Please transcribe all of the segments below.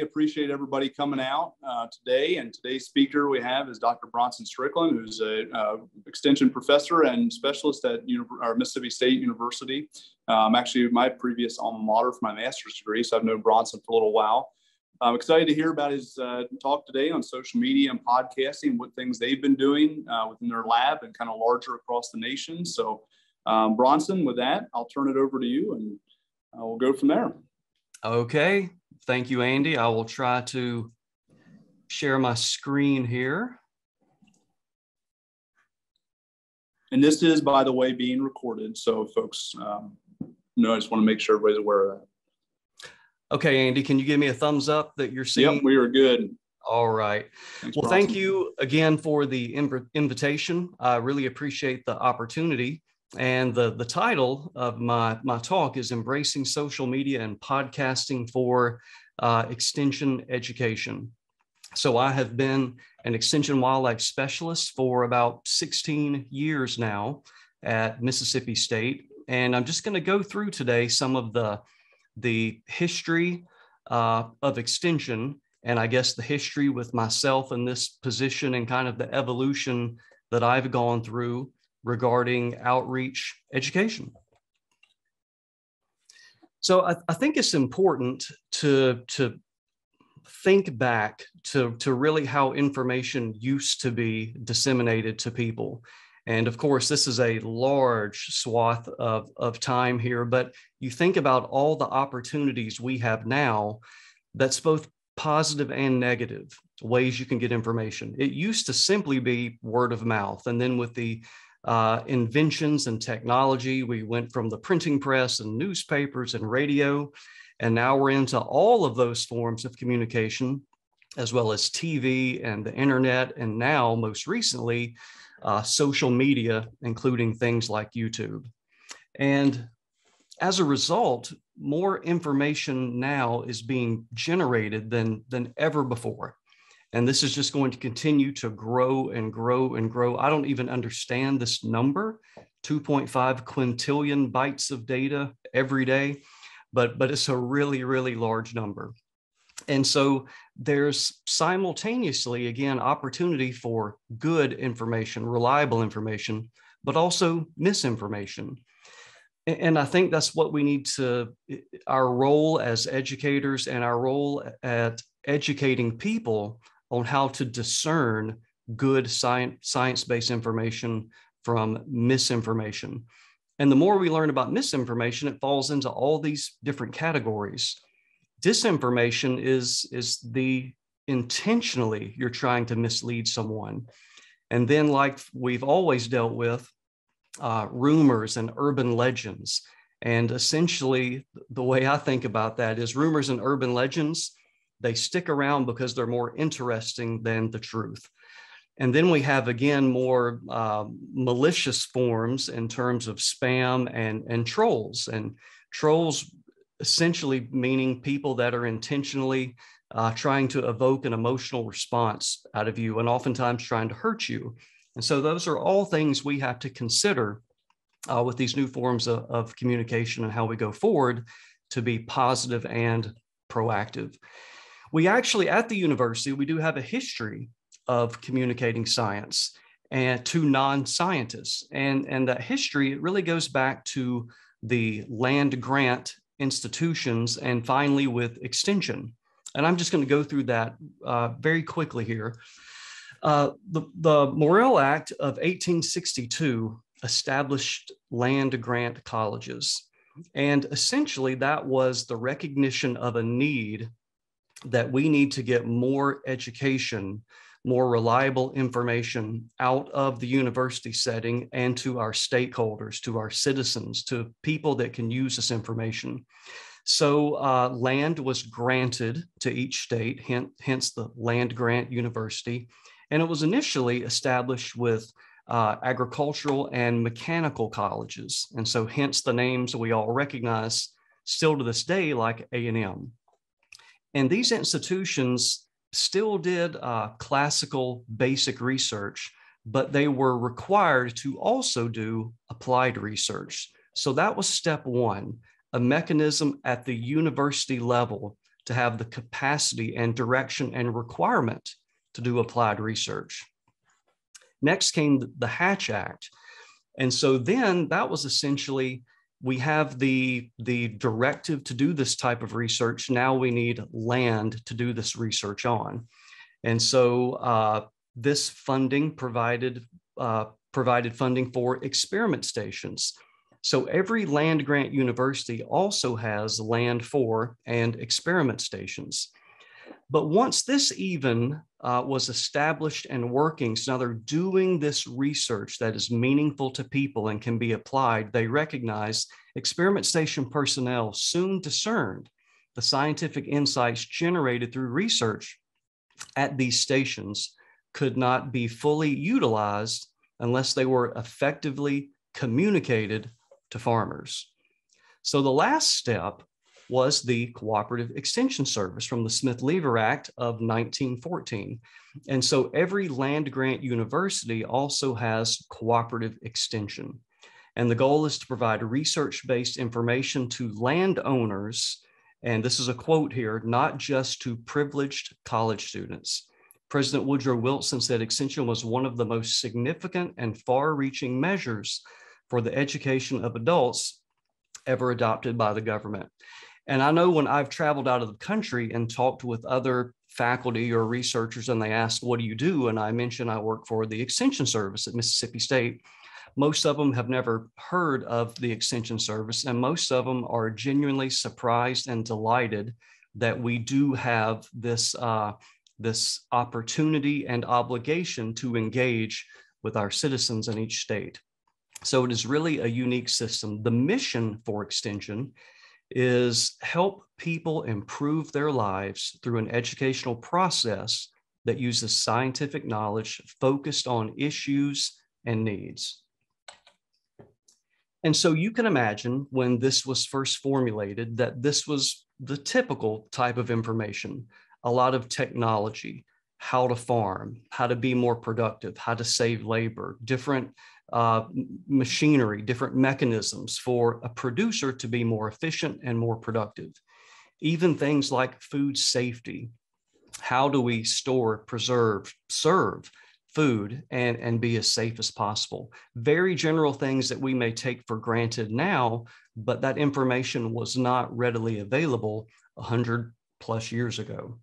Appreciate everybody coming out today. And today's speaker we have is Dr. Bronson Strickland, who's a extension professor and specialist at Mississippi State University. Actually, my previous alma mater for my master's degree, so I've known Bronson for a little while. I'm excited to hear about his talk today on social media and podcasting, what things they've been doing within their lab and kind of larger across the nation. So Bronson, with that, I'll turn it over to you and we'll go from there. Okay. Thank you, Andy. I will try to share my screen here. And this is, by the way, being recorded. So folks, I just want to make sure everybody's aware of that. Okay, Andy, can you give me a thumbs up that you're seeing? Yep, we are good. All right. Thanks, well, Bronson. Thank you again for the invitation. I really appreciate the opportunity. And the title of my talk is Embracing Social Media and Podcasting for Extension Education. So I have been an extension wildlife specialist for about 16 years now at Mississippi State. And I'm just going to go through today some of the history of extension, and I guess the history with myself in this position and kind of the evolution that I've gone through regarding outreach education. So I think it's important to think back to really how information used to be disseminated to people. And of course, this is a large swath of time here, but you think about all the opportunities we have now that's both positive and negative ways you can get information. It used to simply be word of mouth. And then with the inventions and technology, we went from the printing press and newspapers and radio, and now we're into all of those forms of communication, as well as TV and the internet, and now most recently, social media, including things like YouTube. And as a result, more information now is being generated than ever before. And this is just going to continue to grow and grow and grow. I don't even understand this number, 2.5 quintillion bytes of data every day, but it's a really, really large number. And so there's simultaneously, again, opportunity for good information, reliable information, but also misinformation. And I think that's what we need to, our role as educators and our role at educating people on how to discern good science-based information from misinformation. And the more we learn about misinformation, it falls into all these different categories. Disinformation is the intentionally you're trying to mislead someone. And then, like we've always dealt with, rumors and urban legends. And essentially, the way I think about that is rumors and urban legends, they stick around because they're more interesting than the truth. And then we have, again, more malicious forms in terms of spam and trolls. And trolls essentially meaning people that are intentionally trying to evoke an emotional response out of you and oftentimes trying to hurt you. And so those are all things we have to consider with these new forms of communication and how we go forward to be positive and proactive. We actually, at the university, we do have a history of communicating science and to non-scientists. And that history, it really goes back to the land grant institutions and finally with extension. And I'm just going to go through that very quickly here. The Morrill Act of 1862 established land grant colleges. And essentially that was the recognition of a need that we need to get more education, more reliable information out of the university setting and to our stakeholders, to our citizens, to people that can use this information. So land was granted to each state, hence the land grant university. And it was initially established with agricultural and mechanical colleges. And so hence the names that we all recognize still to this day, like A&M. And these institutions still did classical basic research, but they were required to also do applied research. So that was step one, a mechanism at the university level to to have the capacity and direction and requirement to do applied research. Next came the Hatch Act. And so then that was essentially, we have the directive to do this type of research. Now we need land to do this research on. And so this funding provided funding for experiment stations. So every land-grant university also has land for and experiment stations. But once this even was established and working, so now they're doing this research that is meaningful to people and can be applied, they recognize experiment station personnel soon discerned the scientific insights generated through research at these stations could not be fully utilized unless they were effectively communicated to farmers. So the last step was the Cooperative Extension Service from the Smith-Lever Act of 1914. And so every land-grant university also has cooperative extension. And the goal is to provide research-based information to landowners, and this is a quote here, not just to privileged college students. President Woodrow Wilson said extension was one of the most significant and far-reaching measures for the education of adults ever adopted by the government. And I know when I've traveled out of the country and talked with other faculty or researchers and they ask, what do you do? And I mention I work for the Extension Service at Mississippi State. Most of them have never heard of the Extension Service, and most of them are genuinely surprised and delighted that we do have this, this opportunity and obligation to engage with our citizens in each state. So it is really a unique system. The mission for Extension is help people improve their lives through an educational process that uses scientific knowledge focused on issues and needs. And so you can imagine when this was first formulated that this was the typical type of information, a lot of technology, how to farm, how to be more productive, how to save labor, different machinery, different mechanisms for a producer to be more efficient and more productive. Even things like food safety. How do we store, preserve, serve food and be as safe as possible? Very general things that we may take for granted now, but that information was not readily available 100+ years ago.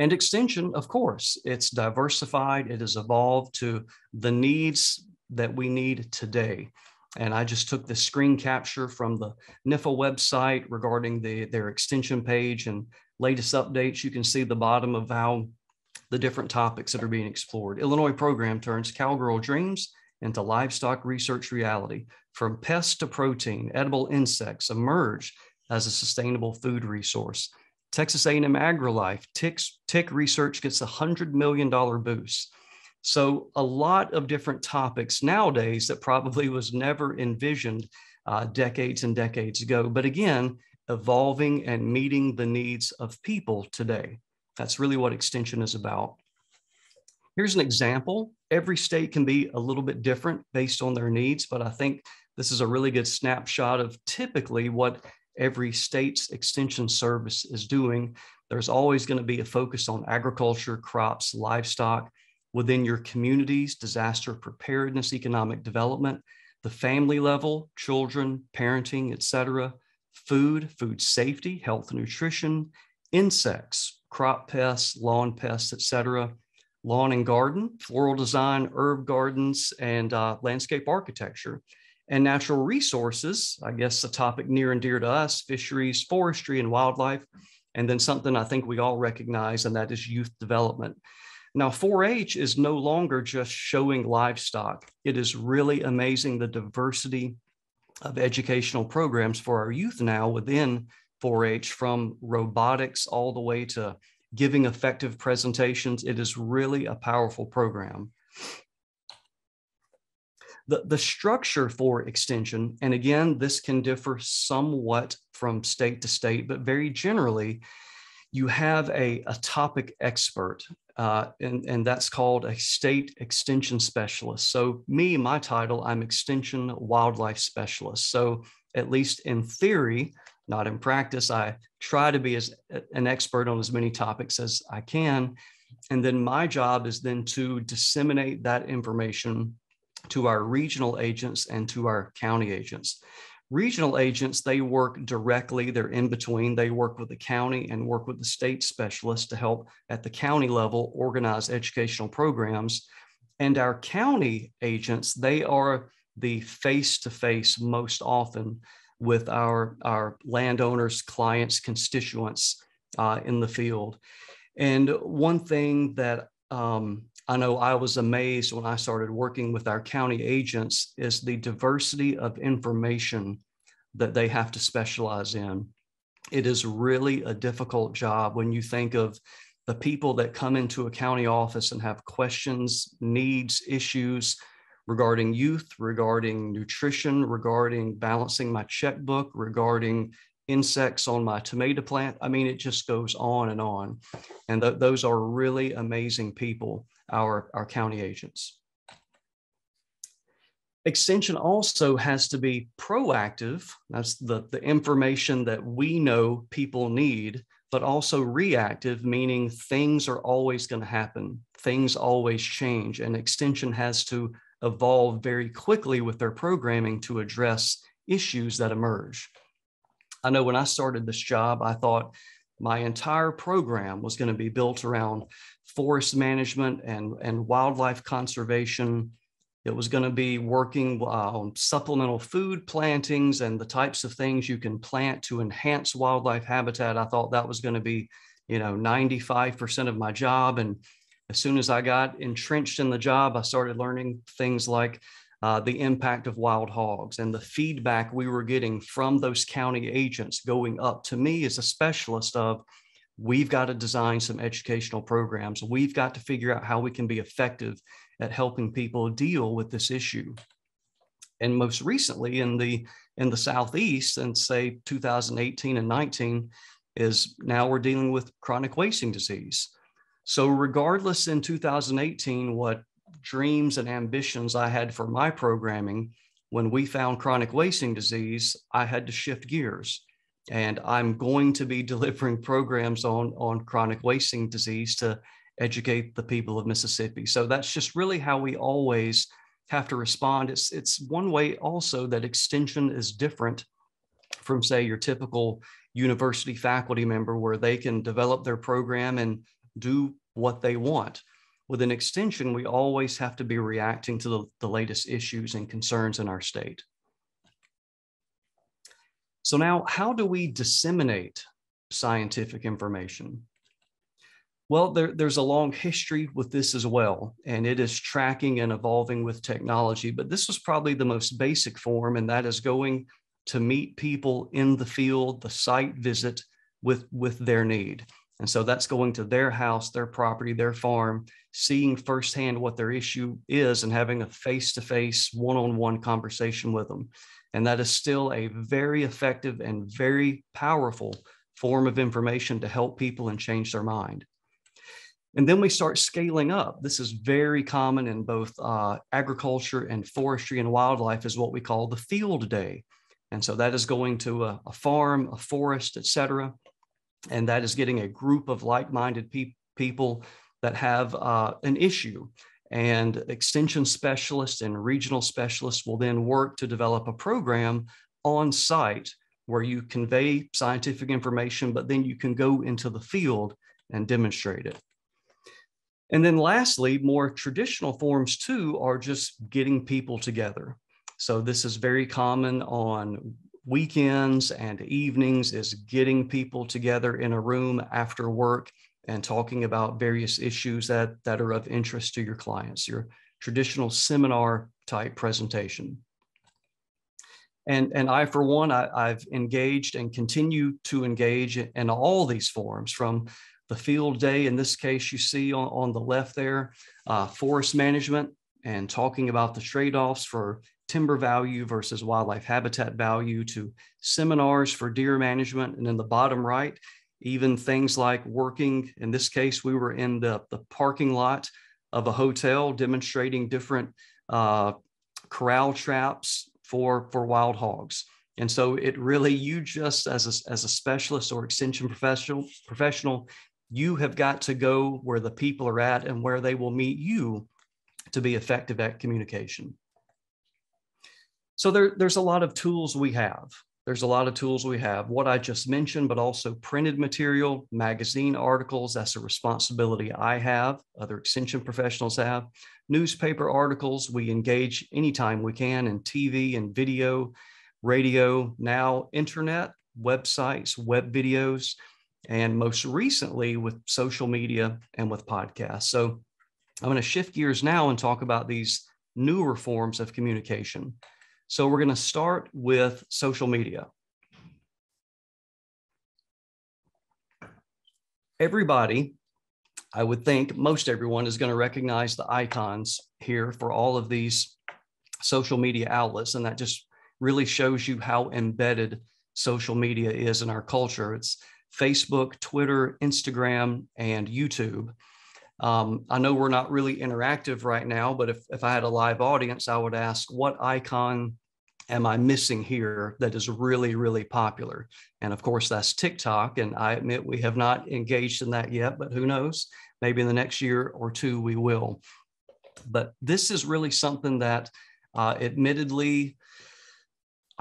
And extension, of course, it's diversified, it has evolved to the needs that we need today. And I just took this screen capture from the NIFA website regarding their extension page and latest updates. You can see the bottom of how the different topics that are being explored. Illinois program turns cowgirl dreams into livestock research reality. From pests to protein, edible insects emerge as a sustainable food resource. Texas A&M AgriLife, tick research gets a $100 million boost. So a lot of different topics nowadays that probably was never envisioned decades and decades ago. But again, evolving and meeting the needs of people today. That's really what extension is about. Here's an example. Every state can be a little bit different based on their needs, but I think this is a really good snapshot of typically what every state's extension service is doing. There's always going to be a focus on agriculture, crops, livestock, within your communities, disaster preparedness, economic development, the family level, children, parenting, etc., food safety, health and nutrition, insects, crop pests, lawn pests, etc., lawn and garden, floral design, herb gardens, and landscape architecture. And natural resources, I guess a topic near and dear to us, fisheries, forestry, and wildlife. And then something I think we all recognize, and that is youth development. Now, 4-H is no longer just showing livestock. It is really amazing the diversity of educational programs for our youth now within 4-H, from robotics all the way to giving effective presentations. It is really a powerful program. The structure for extension, and again, this can differ somewhat from state to state, but very generally, you have a topic expert, and that's called a state extension specialist. So my title, I'm Extension Wildlife Specialist. So at least in theory, not in practice. I try to be as an expert on as many topics as I can. And then my job is then to disseminate that information to our regional agents and to our county agents. Regional agents, they work directly, they're in between. They work with the county and work with the state specialists to help at the county level organize educational programs. And our county agents, they are the face-to-face most often with our landowners, clients, constituents in the field. And one thing that I know I was amazed when I started working with our county agents is the diversity of information that they have to specialize in. It is really a difficult job when you think of the people that come into a county office and have questions, needs, issues regarding youth, regarding nutrition, regarding balancing my checkbook, regarding insects on my tomato plant. I mean, it just goes on and on. And those are really amazing people, our county agents. Extension also has to be proactive. That's the information that we know people need, but also reactive, meaning things are always going to happen. Things always change, and Extension has to evolve very quickly with their programming to address issues that emerge. I know when I started this job, I thought my entire program was going to be built around forest management and wildlife conservation. It was going to be working on supplemental food plantings and the types of things you can plant to enhance wildlife habitat. I thought that was going to be, 95% of my job. And as soon as I got entrenched in the job, I started learning things like the impact of wild hogs and the feedback we were getting from those county agents going up to me as a specialist of, we've got to design some educational programs. We've got to figure out how we can be effective at helping people deal with this issue. And most recently in the Southeast, and say 2018 and 19, is now we're dealing with chronic wasting disease. So regardless in 2018, what dreams and ambitions I had for my programming, when we found chronic wasting disease, I had to shift gears. And I'm going to be delivering programs on chronic wasting disease to educate the people of Mississippi. So that's just really how we always have to respond. It's one way also that Extension is different from, say, your typical university faculty member, where they can develop their program and do what they want. With an Extension, we always have to be reacting to the latest issues and concerns in our state. So now, how do we disseminate scientific information? Well, there's a long history with this as well, and it is tracking and evolving with technology, but this was probably the most basic form, and that is going to meet people in the field, the site visit with their need. And so that's going to their house, their property, their farm, seeing firsthand what their issue is and having a face-to-face, one-on-one conversation with them. And that is still a very effective and very powerful form of information to help people and change their mind. And then we start scaling up. This is very common in both agriculture and forestry and wildlife, is what we call the field day. And so that is going to a farm, a forest, et cetera. And that is getting a group of like-minded people that have an issue. And extension specialists and regional specialists will then work to develop a program on site where you convey scientific information, but then you can go into the field and demonstrate it. And then lastly, more traditional forms too are just getting people together. So this is very common on weekends and evenings, is getting people together in a room after work and talking about various issues that are of interest to your clients, your traditional seminar type presentation. And I, for one, I've engaged and continue to engage in all these forums, from the field day, in this case, you see on the left there, forest management and talking about the trade-offs for timber value versus wildlife habitat value, to seminars for deer management. And in the bottom right, even things like working, in this case, we were in the parking lot of a hotel demonstrating different corral traps for wild hogs. And so it really, you just as a specialist or extension professional, you have got to go where the people are at and where they will meet you to be effective at communication. So there's a lot of tools we have. There's a lot of tools we have, what I just mentioned, but also printed material, magazine articles. That's a responsibility I have, other extension professionals have. Newspaper articles, we engage anytime we can in TV and video, radio, now internet, websites, web videos, and most recently with social media and with podcasts. So I'm going to shift gears now and talk about these newer forms of communication. So we're going to start with social media. Everybody, I would think most everyone is going to recognize the icons here for all of these social media outlets. And that just really shows you how embedded social media is in our culture. It's Facebook, Twitter, Instagram, and YouTube. I know we're not really interactive right now, but if I had a live audience, I would ask, what icon am I missing here that is really, really popular? And of course, that's TikTok. And I admit we have not engaged in that yet, but who knows? Maybe in the next year or two, we will. But this is really something that admittedly,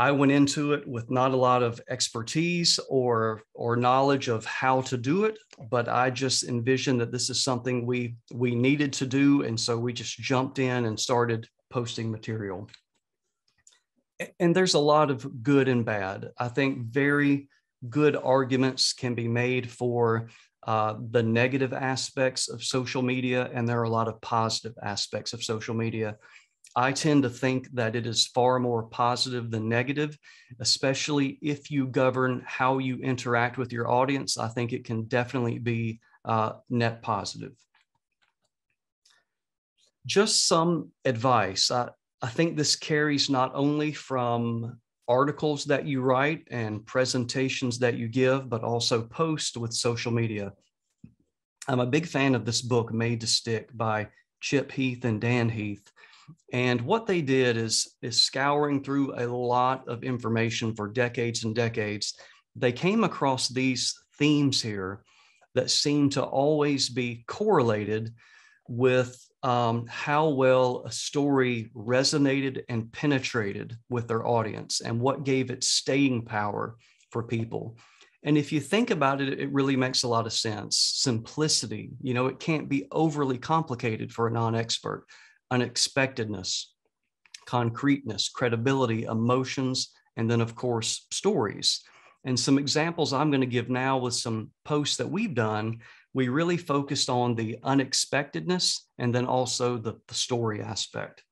I went into it with not a lot of expertise or knowledge of how to do it, but I just envisioned that this is something we needed to do. And so we just jumped in and started posting material. And there's a lot of good and bad. I think very good arguments can be made for the negative aspects of social media, and there are a lot of positive aspects of social media. I tend to think that it is far more positive than negative, especially if you govern how you interact with your audience. I think it can definitely be net positive. Just some advice. I think this carries not only from articles that you write and presentations that you give, but also posts with social media. I'm a big fan of this book, Made to Stick, by Chip Heath and Dan Heath. And what they did is scouring through a lot of information for decades and decades. They came across these themes here that seem to always be correlated with how well a story resonated and penetrated with their audience and what gave it staying power for people. And if you think about it, it really makes a lot of sense. Simplicity, it can't be overly complicated for a non-expert. Unexpectedness, concreteness, credibility, emotions, and then of course, stories. And some examples I'm going to give now with some posts that we've done, we really focused on the unexpectedness and then also the story aspect.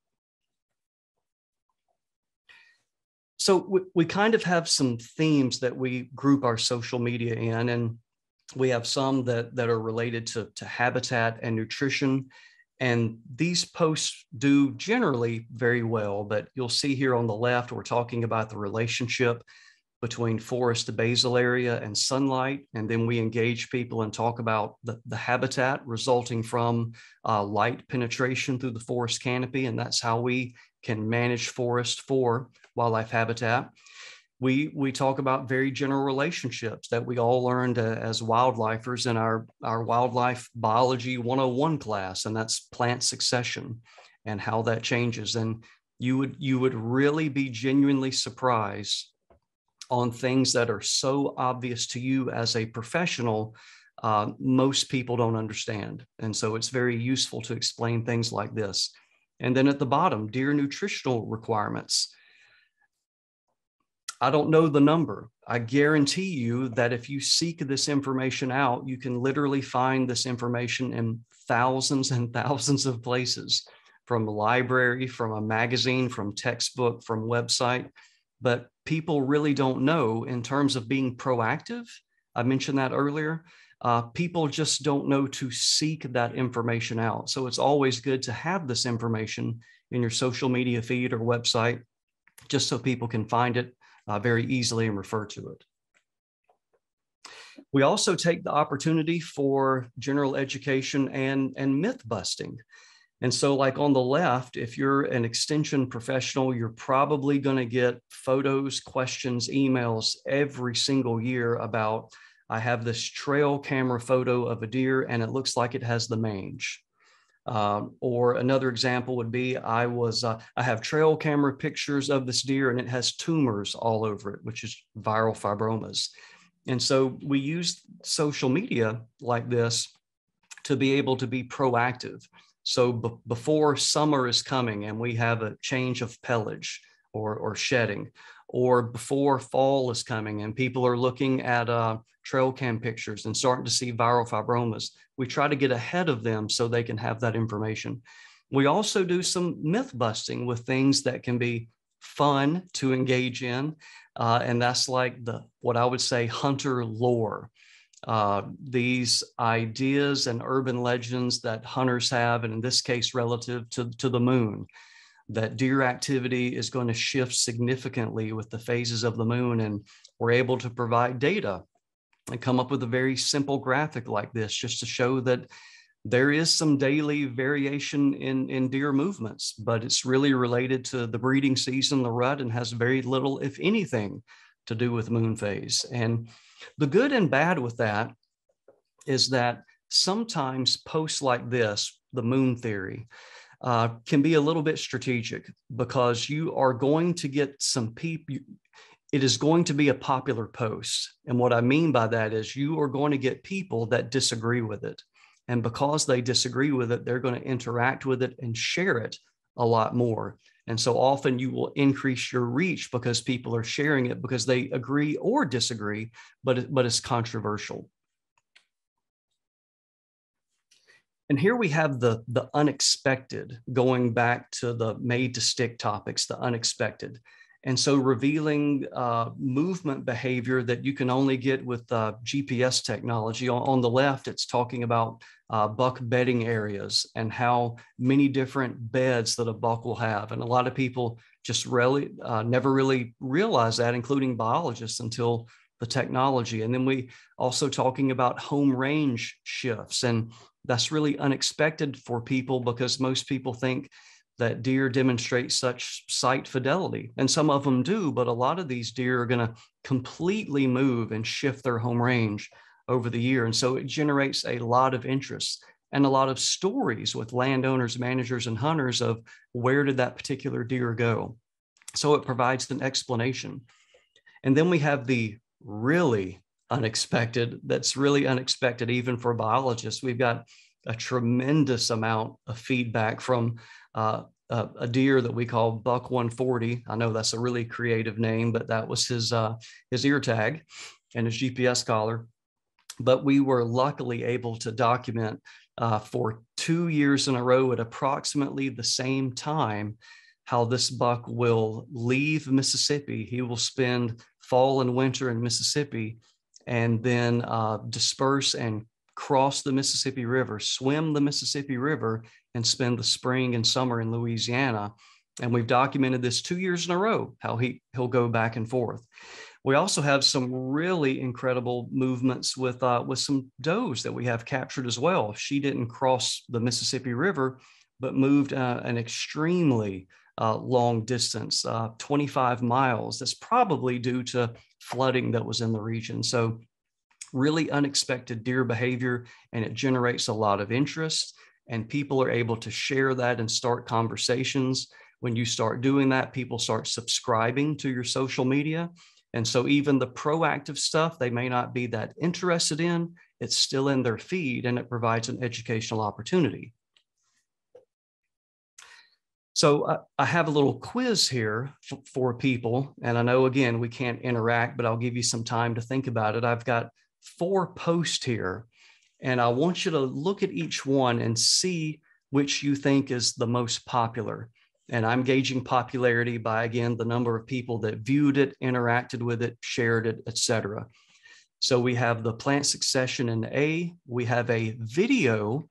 So we kind of have some themes that we group our social media in, and we have some that are related to habitat and nutrition. And these posts do generally very well, but you'll see here on the left, we're talking about the relationship between forest to basal area and sunlight. And then we engage people and talk about the habitat resulting from light penetration through the forest canopy. And that's how we can manage forest for wildlife habitat. We talk about very general relationships that we all learned as wildlifers in our wildlife biology 101 class, and that's plant succession and how that changes. And you would really be genuinely surprised on things that are so obvious to you as a professional, most people don't understand. And so it's very useful to explain things like this. And then at the bottom, deer nutritional requirements. I don't know the number. I guarantee you that if you seek this information out, you can literally find this information in thousands and thousands of places, from a library, from a magazine, from textbook, from website. But people really don't know in terms of being proactive. I mentioned that earlier. People just don't know to seek that information out. So it's always good to have this information in your social media feed or website, just so people can find it very easily and refer to it. We also take the opportunity for general education and myth busting. And so like on the left, if you're an extension professional, you're probably going to get photos, questions, emails every single year about, I have this trail camera photo of a deer and it looks like it has the mange. Or another example would be, I have trail camera pictures of this deer and it has tumors all over it, which is viral fibromas. And so we use social media like this to be able to be proactive. So before summer is coming and we have a change of pelage or shedding, or before fall is coming and people are looking at trail cam pictures and starting to see viral fibromas, we try to get ahead of them so they can have that information. We also do some myth busting with things that can be fun to engage in. And that's like what I would say hunter lore. These ideas and urban legends that hunters have, and in this case, relative to the moon, that deer activity is going to shift significantly with the phases of the moon. And we're able to provide data and come up with a very simple graphic like this, just to show that there is some daily variation in deer movements, but it's really related to the breeding season, the rut, and has very little, if anything, to do with moon phase. And the good and bad with that is that sometimes posts like this, the moon theory, can be a little bit strategic, because you are going to get some people, it is going to be a popular post. And what I mean by that is you are going to get people that disagree with it. And because they disagree with it, they're going to interact with it and share it a lot more. And so often you will increase your reach because people are sharing it because they agree or disagree, but it's controversial. And here we have the unexpected, going back to the made to stick topics, the unexpected. And so revealing movement behavior that you can only get with GPS technology. On the left, it's talking about buck bedding areas and how many different beds that a buck will have. And a lot of people just really never really realize that, including biologists, until the technology. And then we also talking about home range shifts. And that's really unexpected for people because most people think that deer demonstrate such sight fidelity, and some of them do, but a lot of these deer are going to completely move and shift their home range over the year. And so it generates a lot of interest and a lot of stories with landowners, managers, and hunters of where did that particular deer go. So it provides an explanation. And then we have the really unexpected, that's really unexpected even for biologists. We've got a tremendous amount of feedback from a deer that we call Buck 140. I know that's a really creative name, but that was his ear tag and his GPS collar. But we were luckily able to document for 2 years in a row at approximately the same time how this buck will leave Mississippi. He will spend fall and winter in Mississippi and then disperse and cross the Mississippi River, swim the Mississippi River, and spend the spring and summer in Louisiana. And we've documented this 2 years in a row, how he'll go back and forth. We also have some really incredible movements with some does that we have captured as well. She didn't cross the Mississippi River, but moved an extremely long distance, 25 miles. That's probably due to flooding that was in the region. So really unexpected deer behavior, and it generates a lot of interest, and people are able to share that and start conversations. When you start doing that, people start subscribing to your social media. And so even the proactive stuff they may not be that interested in, it's still in their feed, and it provides an educational opportunity. So I have a little quiz here for people. And I know, again, we can't interact, but I'll give you some time to think about it. I've got 4 posts here, and I want you to look at each one and see which you think is the most popular. And I'm gauging popularity by, again, the number of people that viewed it, interacted with it, shared it, etc. So we have the plant succession in A. We have a video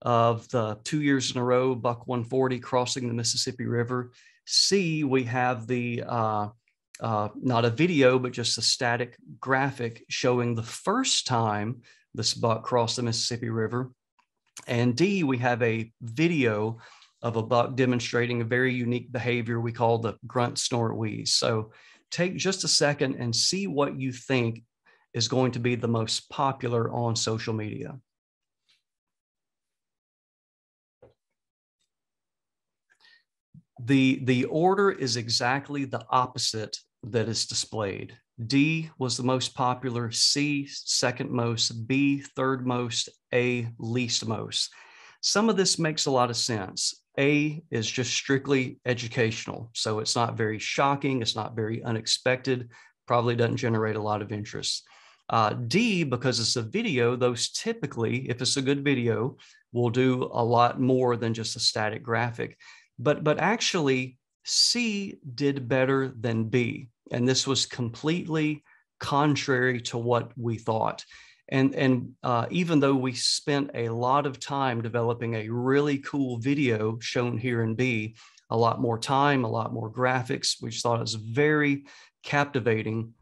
of the 2 years in a row, Buck 140 crossing the Mississippi River. C, we have the not a video, but just a static graphic showing the first time this buck crossed the Mississippi River. And D, we have a video of a buck demonstrating a very unique behavior we call the grunt, snort, wheeze. So take just a second and see what you think is going to be the most popular on social media. The order is exactly the opposite that is displayed. D was the most popular, C second most, B third most, A least most. Some of this makes a lot of sense. A is just strictly educational, so it's not very shocking, it's not very unexpected, probably doesn't generate a lot of interest. D, because it's a video, those typically, if it's a good video, will do a lot more than just a static graphic. But actually, C did better than B. And this was completely contrary to what we thought. And even though we spent a lot of time developing a really cool video shown here in B, a lot more time, a lot more graphics, which thought it was very captivating,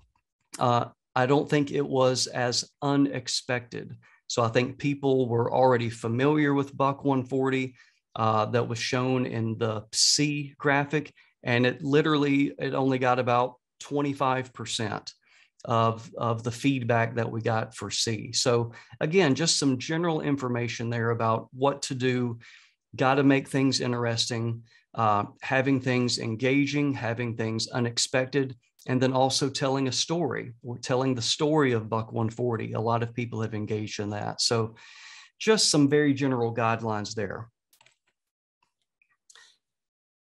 I don't think it was as unexpected. So I think people were already familiar with Buck 140 that was shown in the C graphic, and it only got about 25% of the feedback that we got for C. So again, just some general information there about what to do. Got to make things interesting, having things engaging, having things unexpected, and then also telling a story. We're telling the story of Buck 140. A lot of people have engaged in that. So just some very general guidelines there.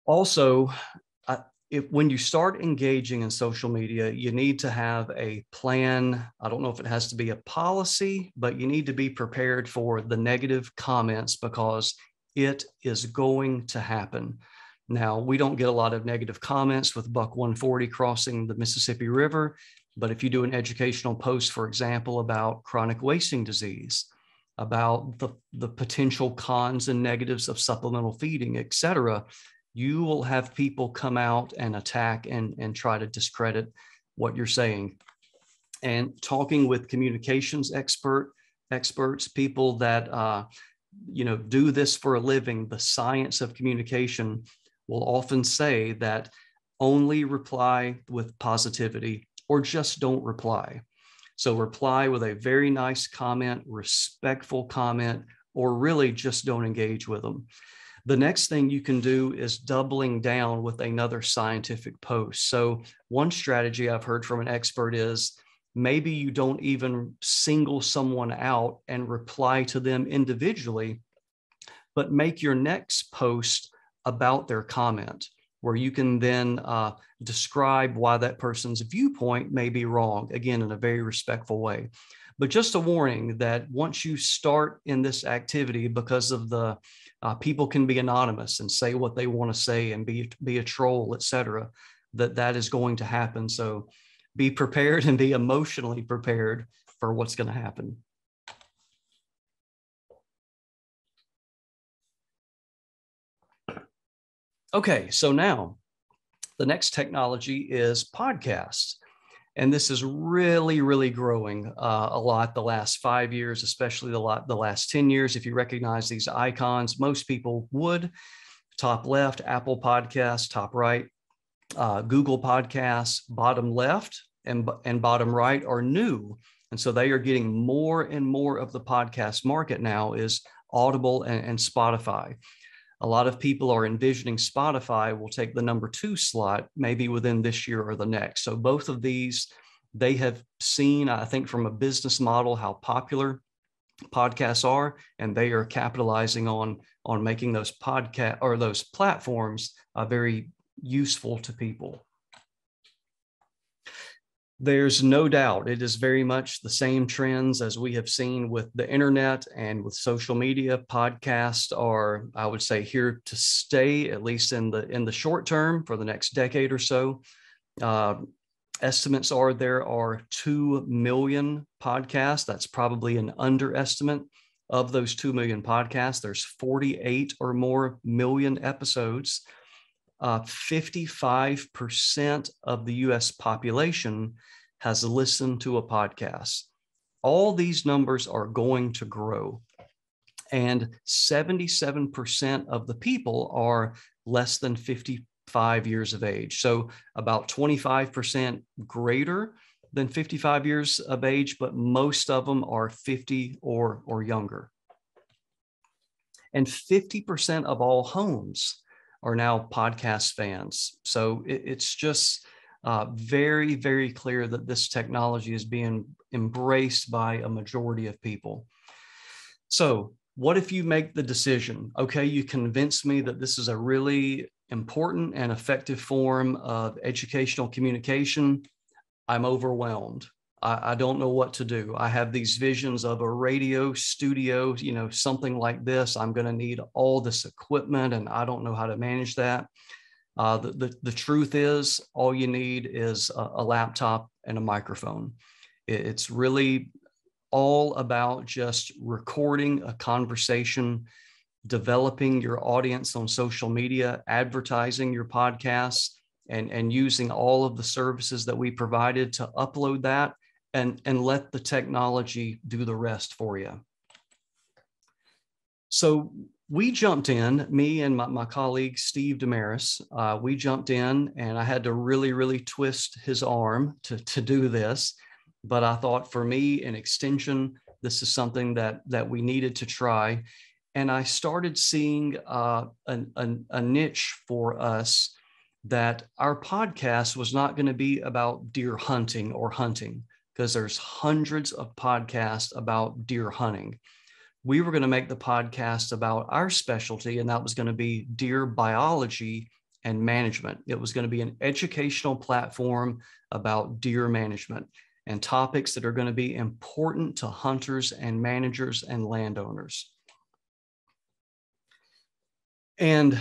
Also, when you start engaging in social media, you need to have a plan. I don't know if it has to be a policy, but you need to be prepared for the negative comments because it is going to happen. Now, we don't get a lot of negative comments with Buck 140 crossing the Mississippi River, but if you do an educational post, for example, about chronic wasting disease, about the potential cons and negatives of supplemental feeding, et cetera, you will have people come out and attack and try to discredit what you're saying. And talking with communications experts, people that do this for a living, the science of communication, will often say that only reply with positivity or just don't reply. So reply with a very nice comment, respectful comment, or really just don't engage with them. The next thing you can do is doubling down with another scientific post. So one strategy I've heard from an expert is maybe you don't even single someone out and reply to them individually, but make your next post about their comment, where you can then describe why that person's viewpoint may be wrong, again, in a very respectful way. But just a warning that once you start in this activity, because of the people can be anonymous and say what they want to say and be a troll, et cetera, that is going to happen. So be prepared and be emotionally prepared for what's going to happen. Okay, so now the next technology is podcasts. And this is really, really growing a lot the last 5 years, especially the last 10 years. If you recognize these icons, most people would. Top left, Apple Podcasts, top right, Google Podcasts, bottom left and bottom right are new. And so they are getting more and more of the podcast market now is Audible and Spotify. A lot of people are envisioning Spotify will take the number 2 slot, maybe within this year or the next. So both of these, they have seen, I think, from a business model, how popular podcasts are, and they are capitalizing on making those podcast or those platforms very useful to people. There's no doubt it is very much the same trends as we have seen with the internet and with social media. Podcasts are, I would say, here to stay, at least in the short term, for the next decade or so. Estimates are there are 2 million podcasts. That's probably an underestimate. Of those 2 million podcasts, there's 48 or more million episodes. 55% of the US population has listened to a podcast. All these numbers are going to grow. And 77% of the people are less than 55 years of age. So about 25% greater than 55 years of age, but most of them are 50 or younger. And 50% of all homes are now podcast fans. So it's just very, very clear that this technology is being embraced by a majority of people. So what if you make the decision, okay, you convince me that this is a really important and effective form of educational communication. I'm overwhelmed. I don't know what to do. I have these visions of a radio studio, something like this. I'm going to need all this equipment and I don't know how to manage that. The truth is, all you need is a laptop and a microphone. It's really all about just recording a conversation, developing your audience on social media, advertising your podcasts, and using all of the services that we provided to upload that and let the technology do the rest for you. So we jumped in, me and my colleague, Steve Damaris, we jumped in and I had to really, really twist his arm to do this. But I thought for me, in extension, this is something that we needed to try. And I started seeing a niche for us, that our podcast was not going to be about deer hunting or hunting, because there's hundreds of podcasts about deer hunting. We were going to make the podcast about our specialty, and that was going to be deer biology and management. It was going to be an educational platform about deer management and topics that are going to be important to hunters and managers and landowners. And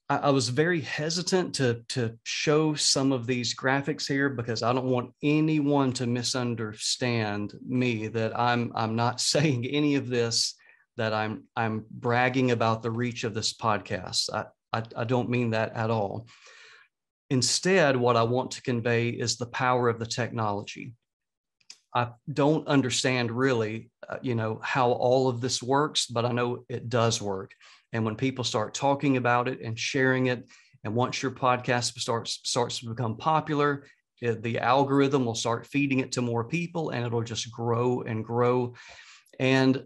I was very hesitant to show some of these graphics here because I don't want anyone to misunderstand me, that I'm not saying any of this, that I'm bragging about the reach of this podcast. I don't mean that at all. Instead, what I want to convey is the power of the technology. I don't understand really, how all of this works, but I know it does work. And when people start talking about it and sharing it, and once your podcast starts to become popular, the algorithm will start feeding it to more people, and it'll just grow and grow. And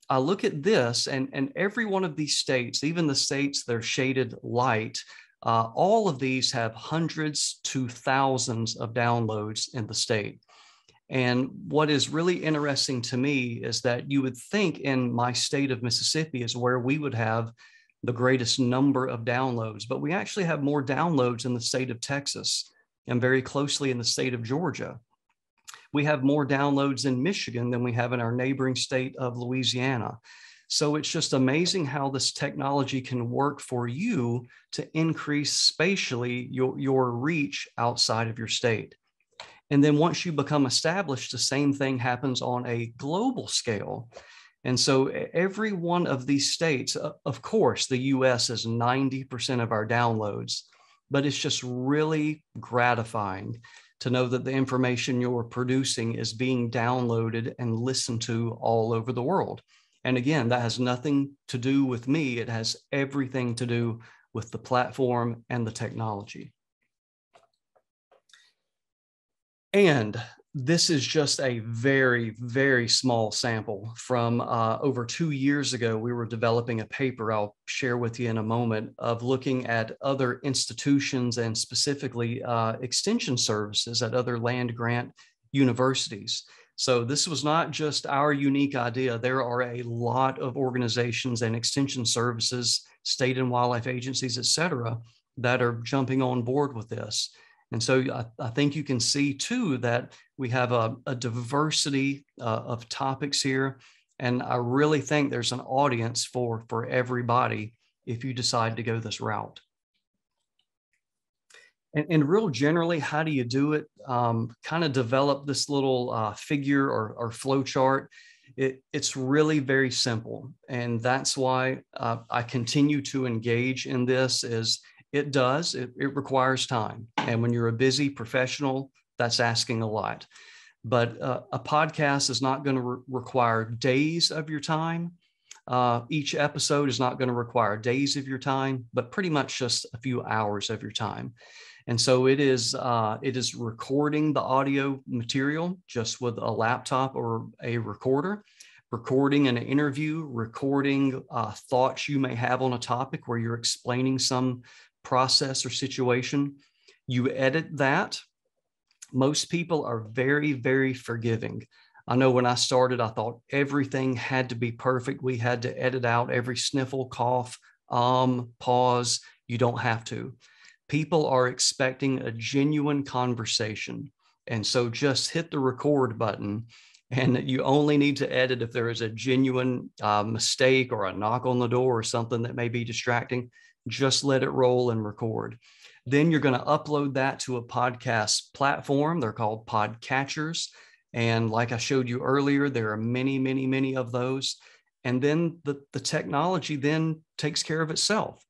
I look at this, and every one of these states, even the states that are shaded light, all of these have hundreds to thousands of downloads in the state. And what is really interesting to me is that you would think in my state of Mississippi is where we would have the greatest number of downloads, but we actually have more downloads in the state of Texas and very closely in the state of Georgia. We have more downloads in Michigan than we have in our neighboring state of Louisiana. So it's just amazing how this technology can work for you to increase spatially your reach outside of your state. And then once you become established, the same thing happens on a global scale. And so every one of these states, of course, the US is 90% of our downloads, but it's just really gratifying to know that the information you're producing is being downloaded and listened to all over the world. And again, that has nothing to do with me. It has everything to do with the platform and the technology. And this is just a very, very small sample from over 2 years ago. We were developing a paper I'll share with you in a moment of looking at other institutions and specifically extension services at other land grant universities. So this was not just our unique idea. There are a lot of organizations and extension services, state and wildlife agencies, et cetera, that are jumping on board with this. And so I think you can see too that we have a diversity of topics here. And I really think there's an audience for everybody if you decide to go this route. And real generally, how do you do it? Kind of develop this little figure or flow chart. It's really very simple. And that's why I continue to engage in this. It requires time. And when you're a busy professional, that's asking a lot. But a podcast is not going to require days of your time. Each episode is not going to require days of your time, but pretty much just a few hours of your time. And so it is recording the audio material just with a laptop or a recorder, recording an interview, recording thoughts you may have on a topic where you're explaining some process or situation. You edit that. Most people are very, very forgiving. I know when I started, I thought everything had to be perfect. We had to edit out every sniffle, cough, pause. You don't have to. People are expecting a genuine conversation. And so just hit the record button, and you only need to edit if there is a genuine mistake or a knock on the door or something that may be distracting. Just let it roll and record. Then you're going to upload that to a podcast platform. They're called podcatchers. And like I showed you earlier, there are many, many, many of those. And then the technology then takes care of itself.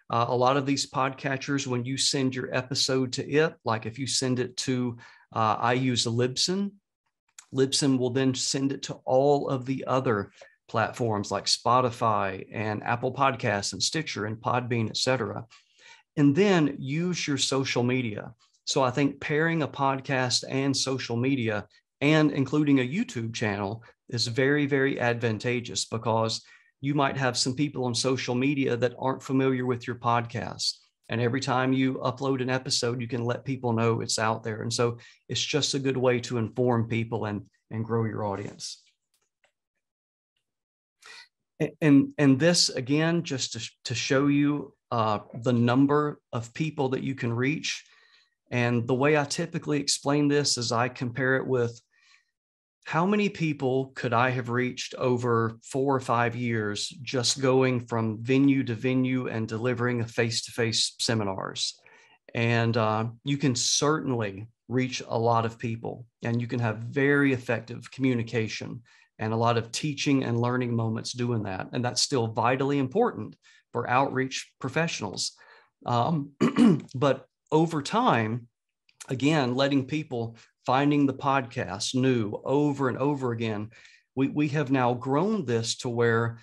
A lot of these podcatchers, when you send your episode to it, like if you send it to, I use Libsyn. Libsyn will then send it to all of the other platforms like Spotify and Apple Podcasts and Stitcher and Podbean, et cetera. And then use your social media. So I think pairing a podcast and social media and including a YouTube channel is very, very advantageous, because you might have some people on social media that aren't familiar with your podcast. And every time you upload an episode, you can let people know it's out there. And so it's just a good way to inform people and grow your audience. And this, again, just to show you the number of people that you can reach. And the way I typically explain this is I compare it with how many people could I have reached over 4 or 5 years just going from venue to venue and delivering face-to-face seminars. And you can certainly reach a lot of people, and you can have very effective communication and a lot of teaching and learning moments doing that. And that's still vitally important for outreach professionals. But over time, again, letting people finding the podcast new over and over again, we have now grown this to where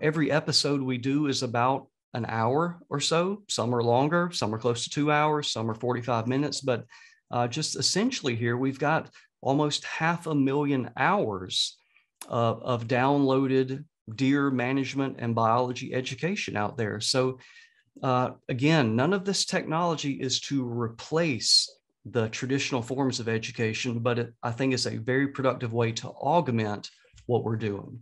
every episode we do is about an hour or so. Some are longer, some are close to 2 hours, some are 45 minutes. But just essentially here, we've got almost 500,000 hours of downloaded deer management and biology education out there. So again, none of this technology is to replace the traditional forms of education, but I think it's a very productive way to augment what we're doing.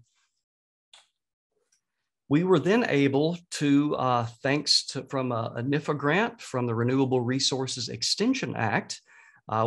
We were then able to, thanks to from a NIFA grant from the Renewable Resources Extension Act,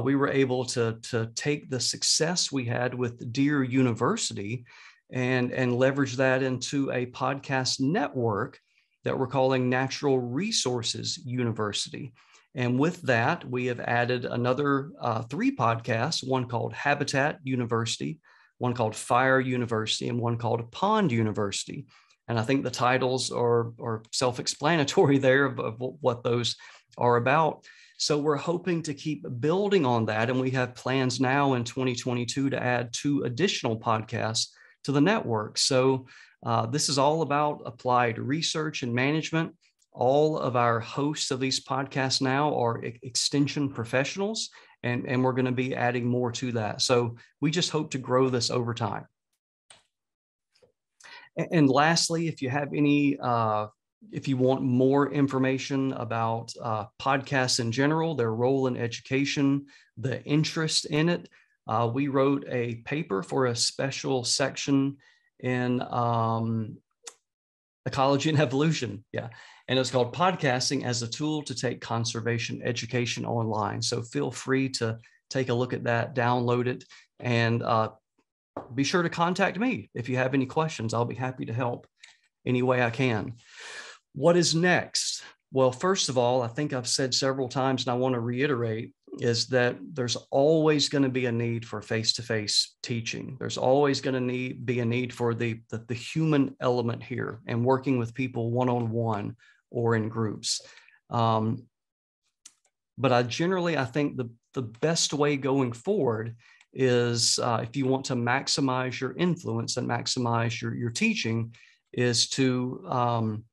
we were able to take the success we had with Deer University and leverage that into a podcast network that we're calling Natural Resources University. And with that, we have added another 3 podcasts, one called Habitat University, one called Fire University, and one called Pond University. And I think the titles are self-explanatory there of what those are about. So we're hoping to keep building on that. And we have plans now in 2022 to add 2 additional podcasts to the network. So this is all about applied research and management. All of our hosts of these podcasts now are extension professionals, and we're going to be adding more to that. So we just hope to grow this over time. And lastly, if you have any, if you want more information about podcasts in general, their role in education, the interest in it, we wrote a paper for a special section in Ecology and Evolution. Yeah. And it's called Podcasting as a Tool to Take Conservation Education Online. So feel free to take a look at that, download it, and be sure to contact me if you have any questions. I'll be happy to help any way I can. What is next? Well, first of all, I think I've said several times, and I want to reiterate, is that there's always going to be a need for face-to-face teaching. There's always going to be a need for the human element here and working with people one-on-one or in groups. But I think the best way going forward is if you want to maximize your influence and maximize your teaching, is to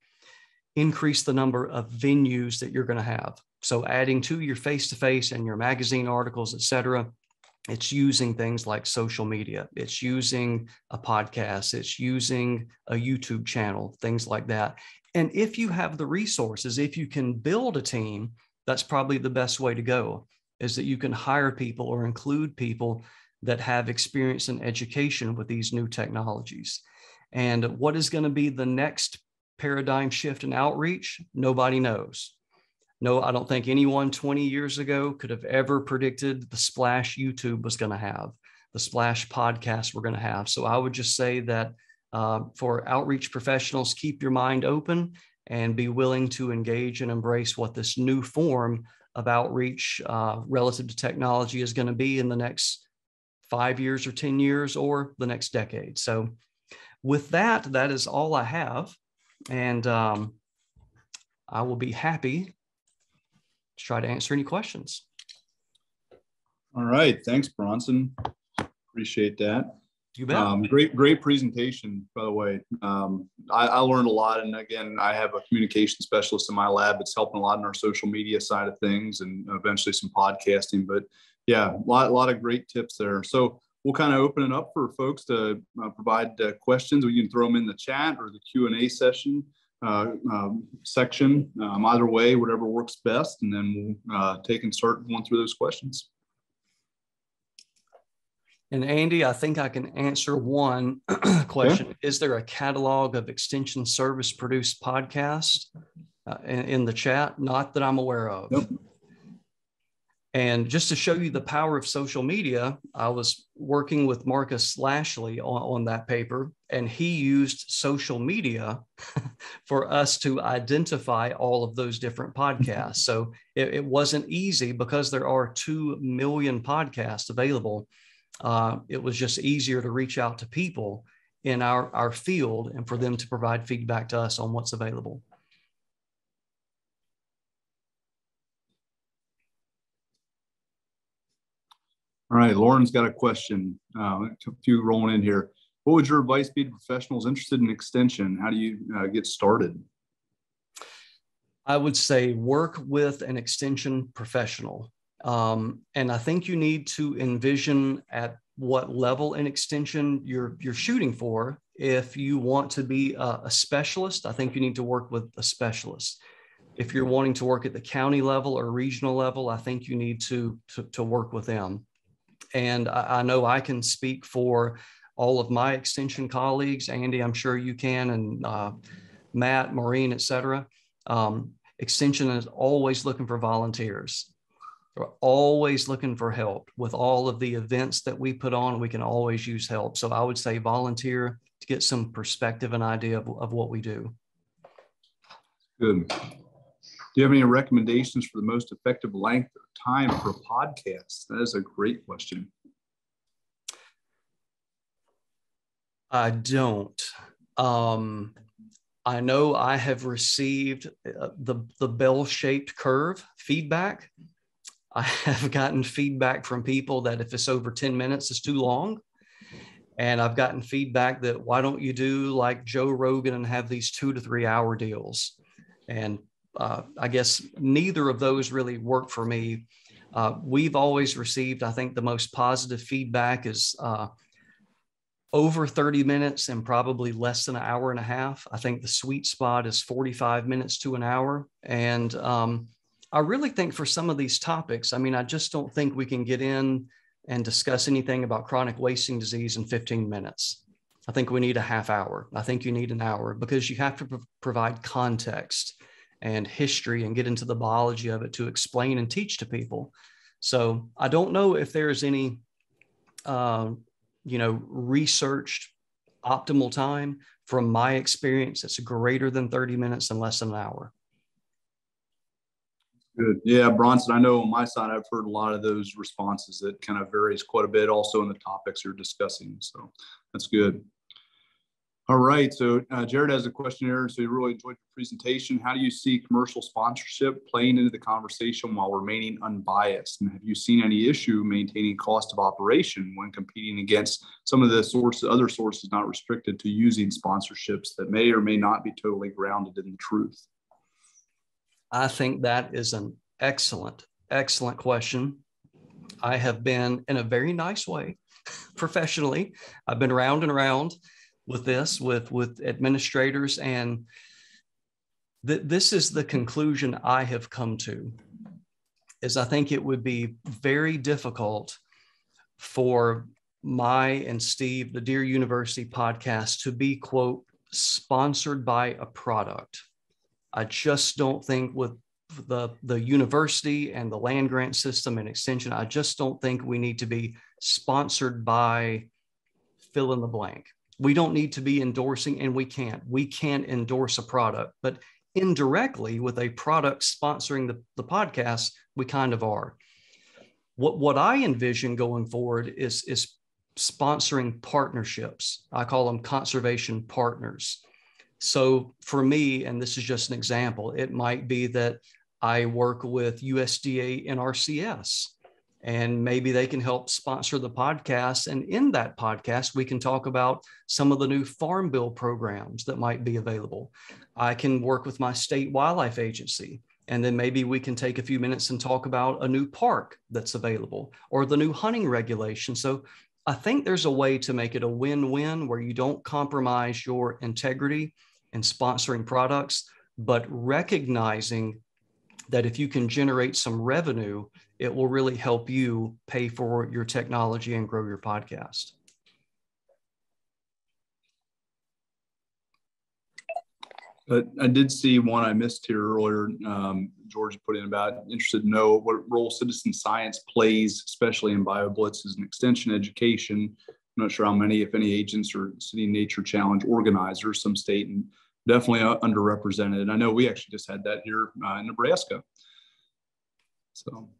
increase the number of venues that you're going to have. So adding to your face-to-face and your magazine articles, et cetera, it's using things like social media. It's using a podcast. It's using a YouTube channel, things like that. And if you have the resources, if you can build a team, that's probably the best way to go, is that you can hire people or include people that have experience in education with these new technologies. And what is going to be the next paradigm shift in outreach? Nobody knows. No, I don't think anyone 20 years ago could have ever predicted the splash YouTube was going to have, the splash podcast we're going to have. So I would just say that for outreach professionals, keep your mind open and be willing to engage and embrace what this new form of outreach relative to technology is going to be in the next 5 years or 10 years or the next decade. So with that, that is all I have. And I will be happy to try to answer any questions. All right. Thanks, Bronson. Appreciate that. You bet. Great presentation, by the way. I learned a lot. And again, I have a communication specialist in my lab that's helping a lot in our social media side of things and eventually some podcasting. But yeah, a lot of great tips there. So we'll kind of open it up for folks to provide questions. We can throw them in the chat or the Q&A session section. Either way, whatever works best. And then we'll take and start going through those questions. And Andy, I think I can answer one question. Yeah. Is there a catalog of extension service produced podcasts in the chat? Not that I'm aware of. Nope. And just to show you the power of social media, I was working with Marcus Lashley on that paper, and he used social media for us to identify all of those different podcasts. So it wasn't easy because there are 2 million podcasts available. It was just easier to reach out to people in our field and for them to provide feedback to us on what's available. All right, Lauren's got a question. A few rolling in here. What would your advice be to professionals interested in extension? How do you get started? I would say work with an extension professional. And I think you need to envision at what level in extension you're shooting for. If you want to be a specialist, I think you need to work with a specialist. If you're wanting to work at the county level or regional level, I think you need to work with them. And I know I can speak for all of my extension colleagues. Andy, I'm sure you can, and Matt, Maureen, et cetera. Extension is always looking for volunteers. We're always looking for help with all of the events that we put on. We can always use help. So I would say volunteer to get some perspective and idea of what we do. Good. Do you have any recommendations for the most effective length of time for a podcast? That is a great question. I don't. I know I have received the bell-shaped curve feedback. I have gotten feedback from people that if it's over 10 minutes, it's too long. And I've gotten feedback that why don't you do like Joe Rogan and have these 2 to 3 hour deals? And I guess neither of those really work for me. We've always received, I think the most positive feedback is over 30 minutes and probably less than an hour and a half. I think the sweet spot is 45 minutes to an hour. And I really think for some of these topics, I mean, I just don't think we can get in and discuss anything about chronic wasting disease in 15 minutes. I think we need a half hour. I think you need an hour because you have to provide context and history and get into the biology of it to explain and teach to people. So I don't know if there's any, researched optimal time. From my experience, it's greater than 30 minutes and less than an hour. Good. Yeah, Bronson, I know on my side, I've heard a lot of those responses that kind of varies quite a bit also in the topics you're discussing. So that's good. All right. So Jared has a question here. So he really enjoyed the presentation. How do you see commercial sponsorship playing into the conversation while remaining unbiased? And have you seen any issue maintaining cost of operation when competing against some of the other sources not restricted to using sponsorships that may or may not be totally grounded in the truth? I think that is an excellent, excellent question. I have been, in a very nice way, professionally, I've been round and around with this, with administrators, and this is the conclusion I have come to, is I think it would be very difficult for my and Steve, the Dear University podcast, to be, quote, sponsored by a product. I just don't think with the university and the land grant system and extension, I just don't think we need to be sponsored by fill in the blank. We don't need to be endorsing, and we can't endorse a product, but indirectly with a product sponsoring the podcast, we kind of are. What I envision going forward is sponsoring partnerships. I call them conservation partners. So for me, and this is just an example, it might be that I work with USDA NRCS, and maybe they can help sponsor the podcast. And in that podcast, we can talk about some of the new Farm Bill programs that might be available. I can work with my state wildlife agency, and then maybe we can take a few minutes and talk about a new park that's available or the new hunting regulation. So I think there's a way to make it a win-win where you don't compromise your integrity in sponsoring products, but recognizing that if you can generate some revenue, it will really help you pay for your technology and grow your podcast. I did see one I missed here earlier. George put in about interested to know what role citizen science plays, especially in BioBlitzes and extension education. I'm not sure how many, if any, agents or city nature challenge organizers, some state and definitely underrepresented. And I know we actually just had that here in Nebraska. So.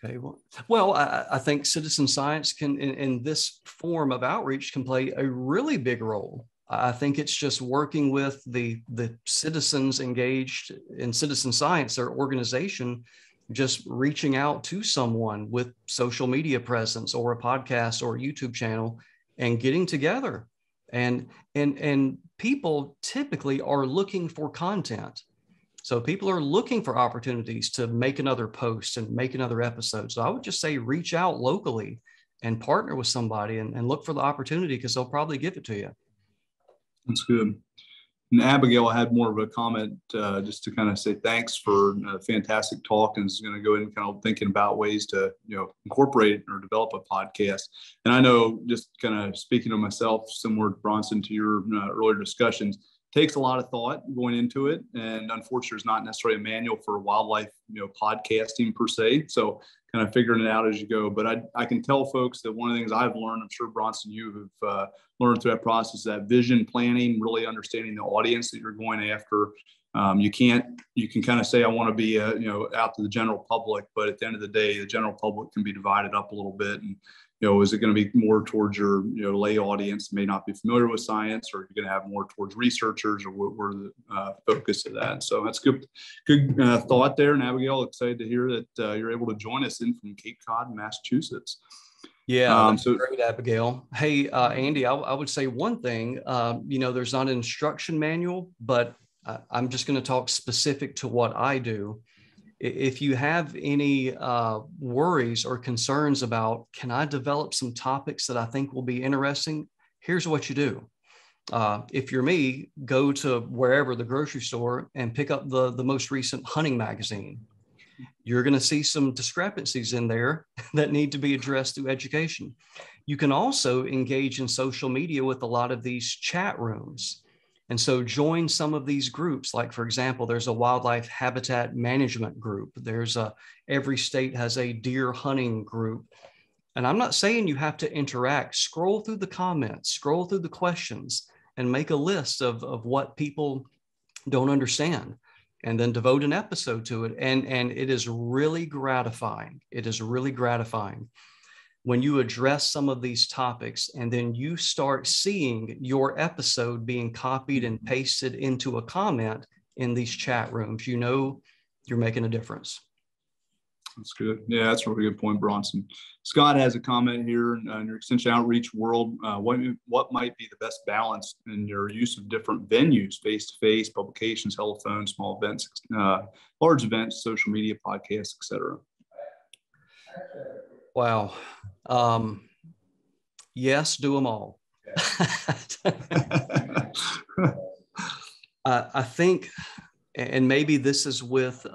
Okay, well, I think citizen science can, in this form of outreach, can play a really big role. I think it's just working with the citizens engaged in citizen science, their organization, just reaching out to someone with social media presence or a podcast or a YouTube channel and getting together. And people typically are looking for content. So people are looking for opportunities to make another post and make another episode. So I would just say reach out locally and partner with somebody and look for the opportunity, because they'll probably give it to you. That's good. And Abigail had more of a comment just to kind of say thanks for a fantastic talk, and is going to go in and kind of thinking about ways to incorporate or develop a podcast. And I know, just kind of speaking to myself, similar to Bronson, to your earlier discussions, takes a lot of thought going into it, and unfortunately there's not necessarily a manual for wildlife podcasting per se, so kind of figuring it out as you go. But I can tell folks that one of the things I've learned, I'm sure Bronson you have learned through that process, that vision planning, really understanding the audience that you're going after. You can kind of say I want to be out to the general public, but at the end of the day, the general public can be divided up a little bit. And is it going to be more towards your lay audience may not be familiar with science, or you're going to have more towards researchers, or where the focus of that? So that's good thought there. And Abigail, excited to hear that you're able to join us in from Cape Cod, Massachusetts. Yeah, that's great, Abigail. Hey, Andy, I would say one thing, there's not an instruction manual, but I'm just going to talk specific to what I do. If you have any worries or concerns about, can I develop some topics that I think will be interesting? Here's what you do. If you're me, go to wherever, the grocery store, and pick up the most recent hunting magazine. You're going to see some discrepancies in there that need to be addressed through education. You can also engage in social media with a lot of these chat rooms. And so join some of these groups. Like, for example, there's a wildlife habitat management group. Every state has a deer hunting group. And I'm not saying you have to interact. Scroll through the comments, scroll through the questions, and make a list of what people don't understand, and then devote an episode to it. And it is really gratifying. It is really gratifying. when you address some of these topics and then you start seeing your episode being copied and pasted into a comment in these chat rooms, you know you're making a difference. That's good. Yeah, that's a really good point, Bronson. Scott has a comment here in your extension outreach world. What might be the best balance in your use of different venues, face-to-face, publications, telephone, small events, large events, social media, podcasts, etc.? Wow. Yes, do them all. I think, and maybe this is with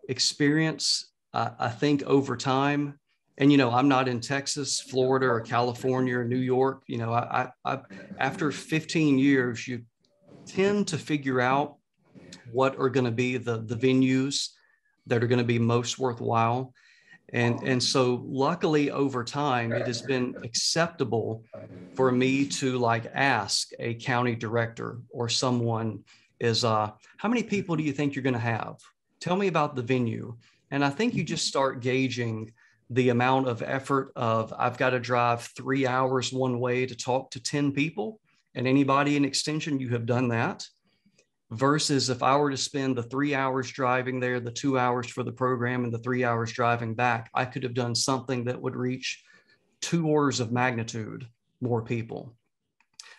experience, I think over time, and, you know, I'm not in Texas, Florida, or California, or New York. You know, I after 15 years, you tend to figure out what are going to be the venues that are going to be most worthwhile. And so luckily over time, it has been acceptable for me to like ask a county director or someone is, how many people do you think you're going to have? Tell me about the venue. And I think you just start gauging the amount of effort of, I've got to drive 3 hours one way to talk to 10 people, and anybody in extension, you have done that. Versus if I were to spend the 3 hours driving there, the 2 hours for the program, and the 3 hours driving back, I could have done something that would reach 2 orders of magnitude more people.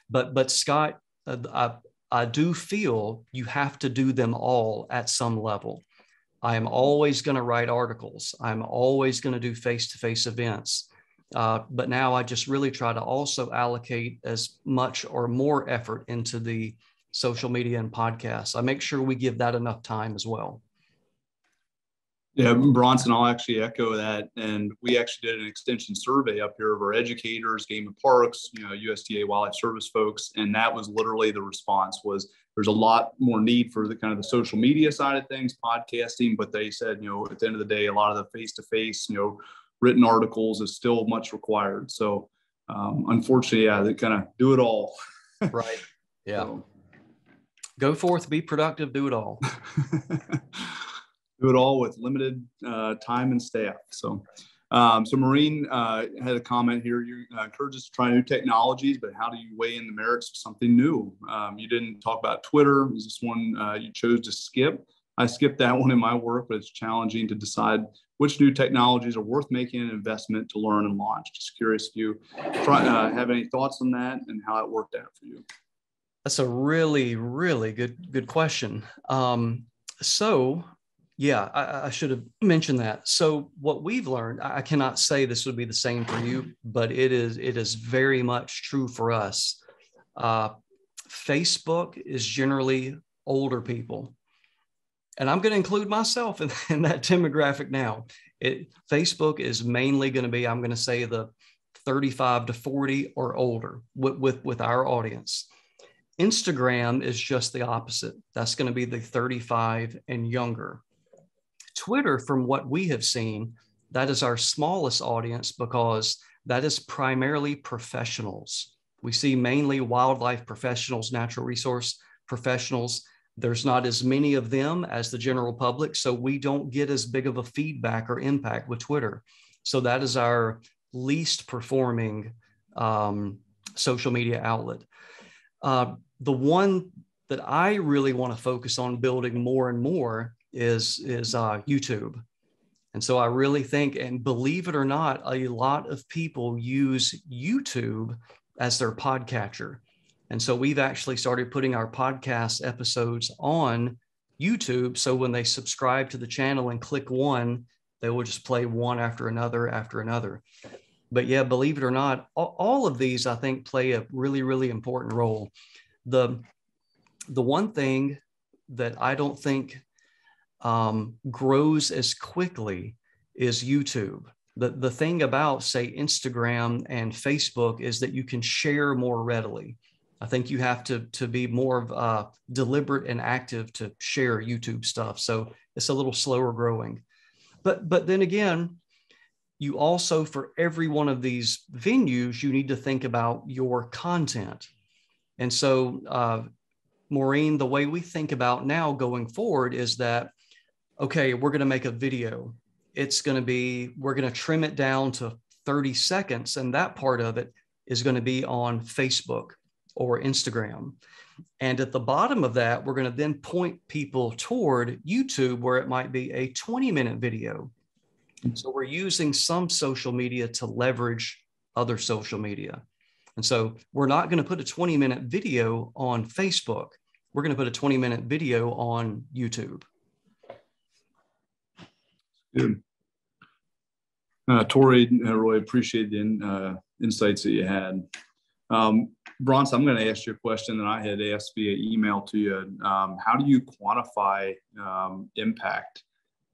But Scott, I do feel you have to do them all at some level. I am always going to write articles. I'm always going to do face-to-face events. But now I just really try to also allocate as much or more effort into the social media and podcasts. I make sure we give that enough time as well. Yeah, Bronson, I'll actually echo that. And we actually did an extension survey up here of our educators, game and parks, you know, USDA Wildlife Service folks. And that was literally the response was there's a lot more need for the kind of the social media side of things, podcasting. But they said, you know, at the end of the day, a lot of the face-to-face, you know, written articles is still much required. So unfortunately, yeah, they kind of do it all. Right. Yeah. So, go forth, be productive, do it all. Do it all with limited time and staff. So Maureen had a comment here. You encourage us to try new technologies, but how do you weigh in the merits of something new? You didn't talk about Twitter. Is this one you chose to skip? I skipped that one in my work, but it's challenging to decide which new technologies are worth making an investment to learn and launch. Just curious if you have any thoughts on that and how it worked out for you. That's a really, really good question. Yeah, I should have mentioned that. So what we've learned, I cannot say this would be the same for you, but it is very much true for us. Facebook is generally older people. And I'm going to include myself in that demographic now. Facebook is mainly going to be, I'm going to say, the 35 to 40 or older with our audience. Instagram is just the opposite. That's going to be the 35 and younger. Twitter, from what we have seen, that is our smallest audience because that is primarily professionals. We see mainly wildlife professionals, natural resource professionals. There's not as many of them as the general public, so we don't get as big of a feedback or impact with Twitter. So that is our least performing social media outlet. The one that I really want to focus on building more and more is YouTube. And so I really think, and believe it or not, a lot of people use YouTube as their podcatcher. And so we've actually started putting our podcast episodes on YouTube. So when they subscribe to the channel and click one, they will just play one after another. But yeah, believe it or not, all of these, I think, play a really, really important role. The one thing that I don't think grows as quickly is YouTube. The thing about, say, Instagram and Facebook is that you can share more readily. I think you have to be more deliberate and active to share YouTube stuff. So it's a little slower growing. But then again, you also, for every one of these venues, you need to think about your content. And so, Maureen, the way we think about now going forward is that, okay, we're going to make a video. We're going to trim it down to 30 seconds, and that part of it is going to be on Facebook or Instagram. And at the bottom of that, we're going to then point people toward YouTube, where it might be a 20-minute video. So we're using some social media to leverage other social media. And so we're not going to put a 20-minute video on Facebook. We're going to put a 20-minute video on YouTube. Good. Tori, I really appreciate the insights that you had. Bronson, I'm going to ask you a question that I had asked via email to you. How do you quantify impact?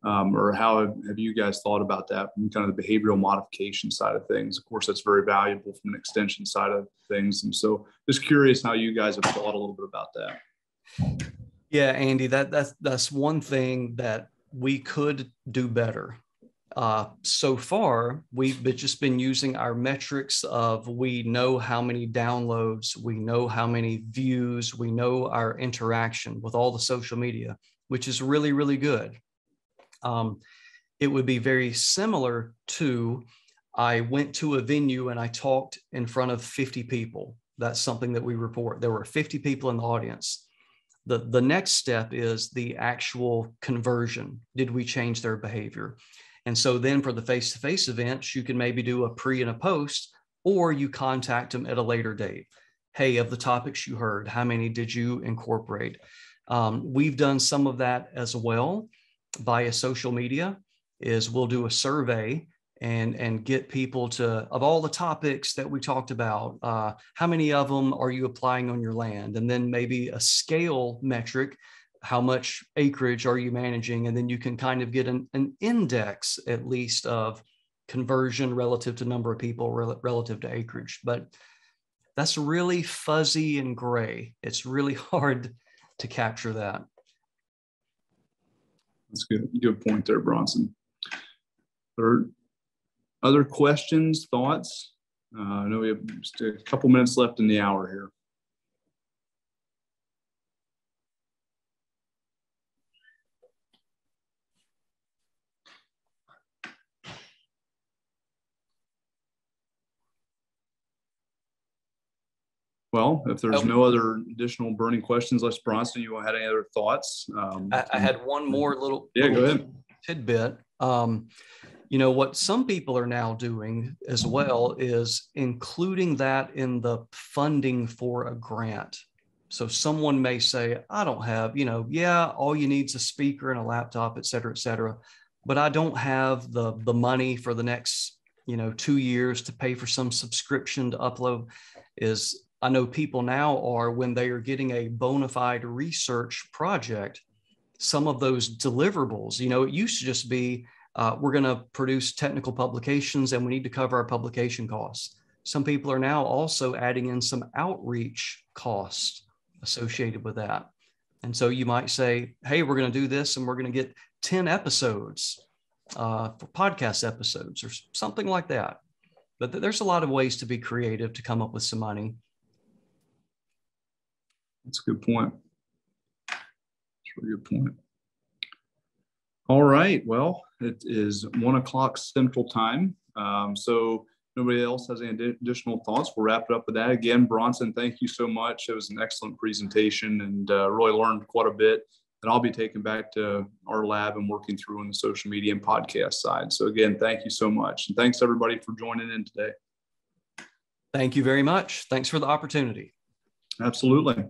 Or how have you guys thought about that from kind of the behavioral modification side of things? Of course, that's very valuable from an extension side of things. And so just curious how you guys have thought a little bit about that. Yeah, Andy, that's one thing that we could do better. So far, we've just been using our metrics of, we know how many downloads, we know how many views, we know our interaction with all the social media, which is really, really good. It would be very similar to, I went to a venue and I talked in front of 50 people. That's something that we report. There were 50 people in the audience. The next step is the actual conversion. Did we change their behavior? And so then for the face-to-face events, you can maybe do a pre and a post, or you contact them at a later date. Hey, of the topics you heard, how many did you incorporate? We've done some of that as well via social media. Is we'll do a survey and get people to, of all the topics that we talked about, how many of them are you applying on your land? And then maybe a scale metric, how much acreage are you managing? And then you can kind of get an index, at least, of conversion relative to number of people, relative to acreage. But that's really fuzzy and gray. It's really hard to capture that. That's good. Good point there, Bronson. Other questions, thoughts? I know we have just a couple minutes left in the hour here. Well, if there's no other additional burning questions, Les Bronson, you had any other thoughts? I had one more little go ahead. Tidbit. You know, what some people are now doing as well is including that in the funding for a grant. So someone may say, I don't have, all you need is a speaker and a laptop, et cetera, but I don't have the money for the next, 2 years to pay for some subscription to upload. I know people now are, when they are getting a bona fide research project, some of those deliverables, it used to just be, we're going to produce technical publications and we need to cover our publication costs. Some people are now also adding in some outreach costs associated with that. And so you might say, hey, we're going to do this and we're going to get 10 episodes for podcast episodes or something like that. But there's a lot of ways to be creative to come up with some money. That's a good point. That's a really good point. All right. Well, it is 1 o'clock Central Time. So nobody else has any additional thoughts. We'll wrap it up with that. Again, Bronson, thank you so much. It was an excellent presentation and really learned quite a bit that I'll be taking back to our lab and working through on the social media and podcast side. So again, thank you so much. And thanks everybody for joining in today. Thank you very much. Thanks for the opportunity. Absolutely.